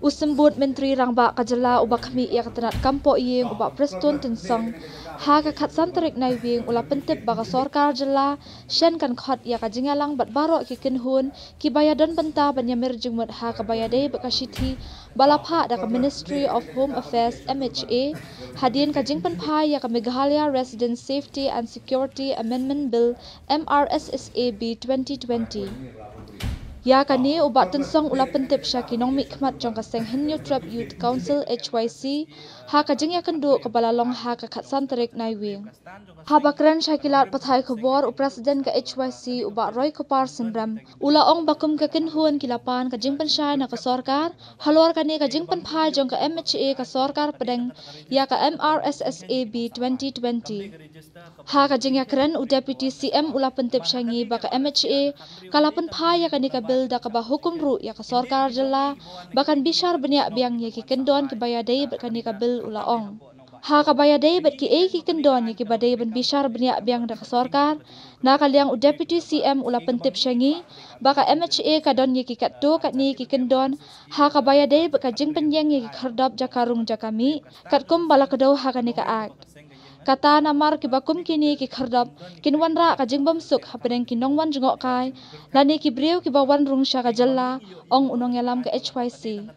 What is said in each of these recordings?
Usembut Menteri Rangba Kajala ubak kami ia ketenat kampo iyeng ubak Preston Tensong ha ka khatsan tarik nai wing ula pentip baka sorkar jela shen kan khot ia ka jingalang bat barok ki kinhun ki bayadon benta banyamir jingmut ha ka bayade baka shithi balapha da ka Ministry of Home Affairs MHA hadin ka jingpan phai ia ka Meghalaya Resident Safety and Security Amendment Bill MRSSA B 2020 ya kani ubat tensong ula pentip syakinong mikmat jong kaseng Henyo Trap Youth Council HYC ha kajing ya kendu kebalalong ha ka khatsan tarik nai wing ha bakran syakilat pathai khobor u president ka HYC ubat Roy Kopar Sembram ula ong bakum ka kinhuan kilapan kajing pensyai na ka sorkar halor kani kajing penphai jong ka MHA ka sorkar pedeng ya ka MRSSA B 2020 ha kajing ya keren u deputy CM ula pentip syangi baka MHA kalapan phai ya kani ka da ka hukum ru ya ka sorkar jela bahkan bishar banyak biang ya ki kendon ki bayadai berkani ka bil ulaong ha ka bayadai bet ki ki kendon ya ki badai ban bishar banyak biang da ka sorkar na kaliang u deputy CM ula pentip syangi baka MHA ka don ya ki kattu kat ni ki kendon ha ka bayadai bet ka jing penyeng ya ki khardap jakarung jakami katkum bala kedau ha ka ni ka act kata namar ki bakum kini ki khardap kinwan ra ka jingbam suk hapedeng kinong wan jengok kai lani ki briu ki bawan rung sya ka jalla ong unong yalam ke HYC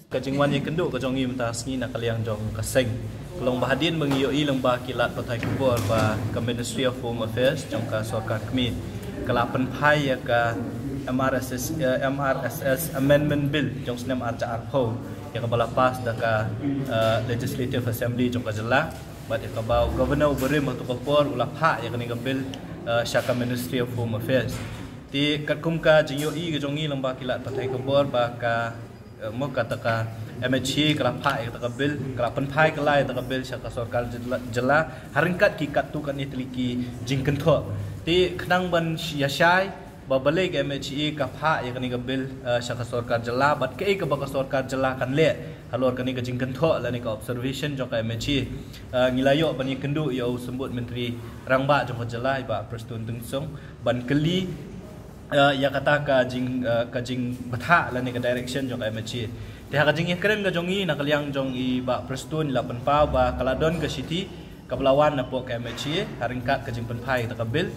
ka jingwan ye kendu ka jongi mta sngi na kaliang jong ka seng kelong bahadin mengioi lengba kilat patai kubor ba ka Ministry of Home Affairs jong ka sorkar kami kalapan phai ya ka MRSS Amendment Bill jong snem arca arpo ya ka bala pas da ka Legislative Assembly jong ka jalla bat ikabau governor berim atau kopor ulah hak yang kini gambil syaka Ministry of Home Affairs ti katkum ka jingyo i ke jongi lembah kilat patai kopor baka mo kataka MHC kala hak yang takabil kala penpai kala yang takabil syaka sorkar jela haringkat ki katu kan itliki jingken tho ti kenang ban yashai babale ke MHC ka hak yang kini gambil syaka sorkar jela bat ke baka sorkar jela kan le halor kani ka jingkan tho la ni ka observation jong ka MHC ngilayo bani kendu ya sembut Menteri Rangba jong jelai ba Preston Tungsong ban keli ya kata ka jing batha la ni ka direction jong ka MHC te ha ka jing keren ka jongi na kaliang jong i ba Preston la pen pa ba kaladon ka city ka belawan na po ka MHC haringkat ka jing pen pai ta ka bil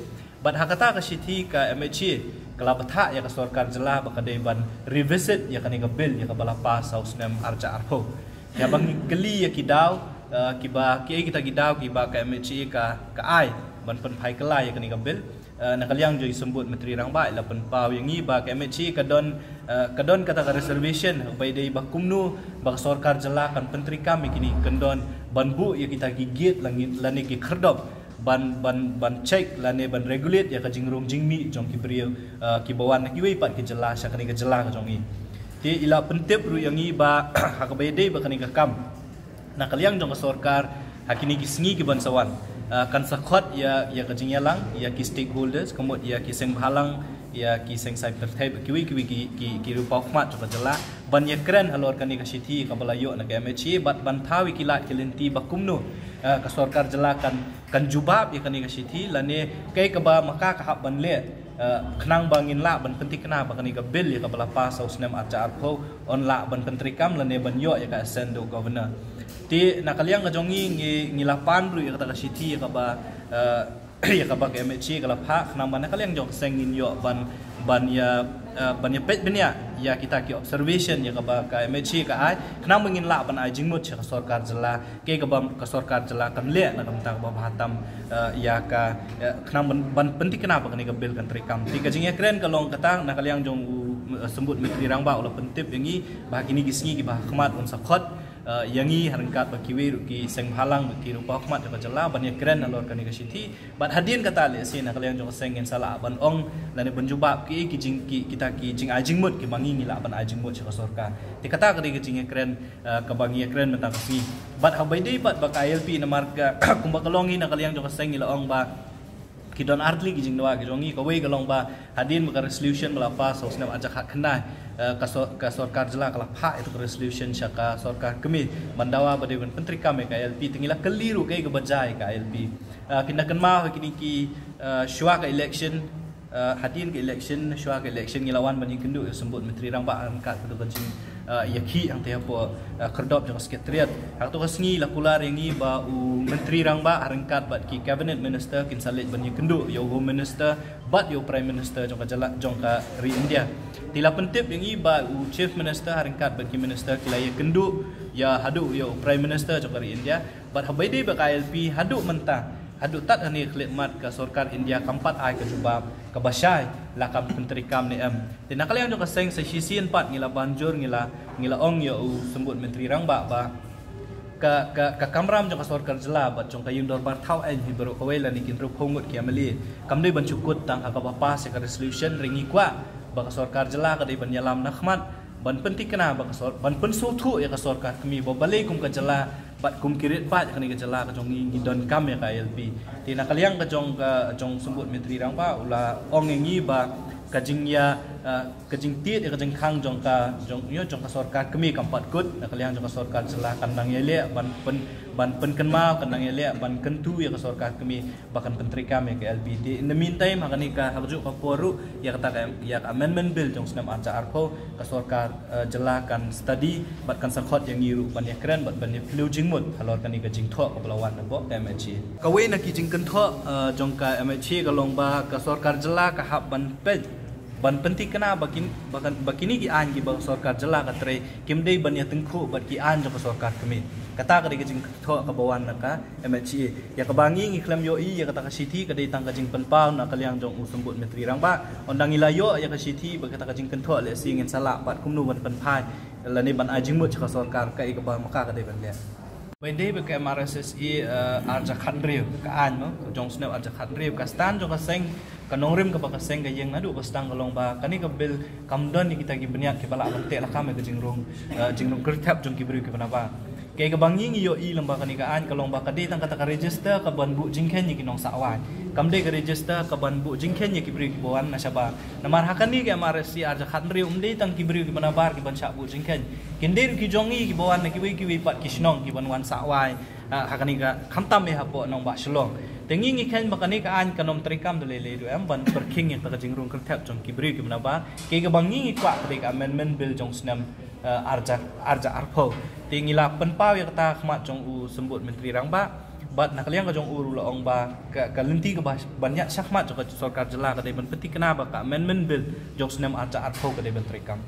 bat ha kata ka city ka MHC kalau betah ya ke sorkar jelah bakadai ban revisit ya kani bil ya ke balapa saus nem arca arpo ya bang geli ya kidau kiba kita kidau kiba ka MHC ka ai ban pen pai kelai ya kani bil nak kaliang joi sembut Menteri Rangba la pen pau yang i ba ka MHC kadon kata ka reservation bai dei ba kumnu ba sorkar jelah kan penteri kami kini kendon ban bu ya kita gigit langit lani ki kherdop ban check lane ban regulate ya ka jingrong jingmi jong ki brio ki bawan ki wei pat ki jelas ya kani ka jelas ka jongi ti ila pentip ru yang i ba ha ka bayde ba kani ka kam na kaliang jong ka sorkar hakini ki sngi ki bansawan kan sakhot ya ka jingyalang ya ki stakeholders kemud ya ki seng halang ya ki seng sai tertib ki rupa khmat ka jelas ban ya keren halor kani ka sithi ka balayo na ka MHC bat ban thawi kilat kilenti ba kumno ka sorkar jelas kan jubab ya kani ka sithi lane kai ka ba maka ka hab ban le khnang bangin la ban penti kena ba kani ka bil ya ka bala pa saus nem acha arpo on la ban pentri kam lane ban yo ya ka sendo governor ti nakaliang ka jongi ngilapan ru ya ka sithi ya ka ba ya ka ba MHC kala pha khnang ban nakaliang jong sengin yo ban ya pet benya ya kita ki observation ya ka ba ka MHC ka ai khnang mengin la ban ai jingmut ka sorkar jela ke ka ba ka sorkar jela kan le na kam ta ba hatam ya ka khnang ban penti kenapa kan ka bil kan trikam ti ka jingya keren ka long katang na kaliang jong sembut Menteri Rangba ula pentip yangi ba kini gisngi ki ba khmat on sakhot yangi harangkat bakiwi ruki seng halang baki rupa khmat ka jela ban ya keren alor kan ka sithi bat hadin kata le sin na kaliang jong sengin sala ban ong lane benjubab ki jing kita ki jing ajing mut ki mangi ngila ban ajing mut ka sorkar ti kata ka jing keren ka bangi keren mentang si bat habai dei bat ba ILP na marka kumba kalongi na kaliang jong seng ngila ong ba kidon artli ki jing doa ki jongi ka wei kalong ba hadin ba resolution bala pa so snap ajak hak kenai ka sorkar jela kala pha itu resolution syaka sorkar kemi mandawa bade ban penteri kami ka LP tingila keliru kai ke bajai ka LP kina kenma kini ki syua ka election hadin ke election syua ke election ngilawan bani kendu sembut Menteri Rangba angkat ketu kajing yaki ang tiap po kerdop jong sekretariat hak to kasngi lakular yang ni ba u menteri rang ba arengkat bat ki cabinet minister kin salit ban kendu yo home minister bat yo prime minister jong ka jalak jong ka ri India tila pentip yang ni ba u chief minister arengkat bat ki minister kilaya kendu ya hadu yo prime minister jong ka ri India bat habaide ba KLP hadu mentah hadu tat ani khidmat ka sarkar India kampat ai ka jubab ka basyai lakam menteri kam ni tina kalian jong ka seng sa sisian pat ngila banjur ngila ong yo sembut menteri rang ba ka kamram jong ka sarkar jela bat jong ka yundor par thau ai hi baru kawela ni kinru phongut ki amali kam dei ban cukut tang ka bapa se ka resolution ringi kwa ba ka sarkar jela ka dei ban yalam nakhmat ban penting kena ba ka sor ban pen suthu ya ka sarkar kami ba balai kum ka jela bat kum kirit pat kani ka jela ka jong ngi don kam ya KLP tina kaliang ka jong sembut menteri rang ba ula ong ngi ba kajing ya kajing tiet ya kajing khang jong ka sarkar kami kampat kut kaliang jong ka sarkar jela kandang yele ban pen kenma kandang yele ban kentu ya ka sarkar kami bahkan menteri kami KLP in the meantime hakani ka hakju ka poru ya kata ya amendment bill jong senam arca arpo ka sarkar jela kan study bat kan sakhot yang ngiru ban ya keren bat ban ya flu jingmut halor kani ka jing tho ka belawan bo MHC kawe na ki jing kan tho jong ka MHC ka longba ka sarkar jela ka hab ban pej ban penting kena bakini ki an ki bang sarkar jela ka tre kimdei ban ya tengku bat ki an jong ka sarkar kami kata ka dei jing tho ka bawan na ka MHC ya ka bangi ngi klam yo ya kata ka city ka dei tang ka jing penpau na kaliang jong usembut menteri rang ba ondang ilayo ya ka city ba kata ka jing kan tho le singin sala pat kumnu ban penpai la ni ban ajing mut ka sarkar ka ka ba maka ka dei ban le Wende be ka MRSSE arja khandriu ka an mo jong sneu arja khandriu ka stan jong ka seng ka nongrim ka ba ka seng ka yeng nadu ka stang kalong ba kani ka bil kamdon ni kita gi beniat ke bala ban te la kam ka jingrung kertap jong ki bri ke bana ba ke ka bangi ngi yo i lamba kani ka an kalong ba ka de tang kata ka register ka ban bu jingkhen ni ki nong sawai kam de ka register ka ban bu jingkhen ni ki bri ki bawan na saba namar hakani ke MRSSE arja khandriu umde tang ki bri ki bana bar ki ban sa bu jingkhen kindir ki jongi ki bawan na ki wi pat ki snong ki ban wan sawai hakani ka khamtam me hapo nong ba shlong tengi ngi khen bakani ka an kanom trikam dole le do am ban perking yang ka jingrung kertap jong ki bri ki bana ba ke ka bangi ngi kwa ka amendment bill jong snam arja arpo tingila penpau ya kata khmat jong u sembut menteri rang ba bat nak liang ka jong uru la ong ba ka lenti ka banyak syakmat jong ka sarkar jela ka dei ban peti kena ba ka amendment bill jong snam arja arpo ka dei ban trikam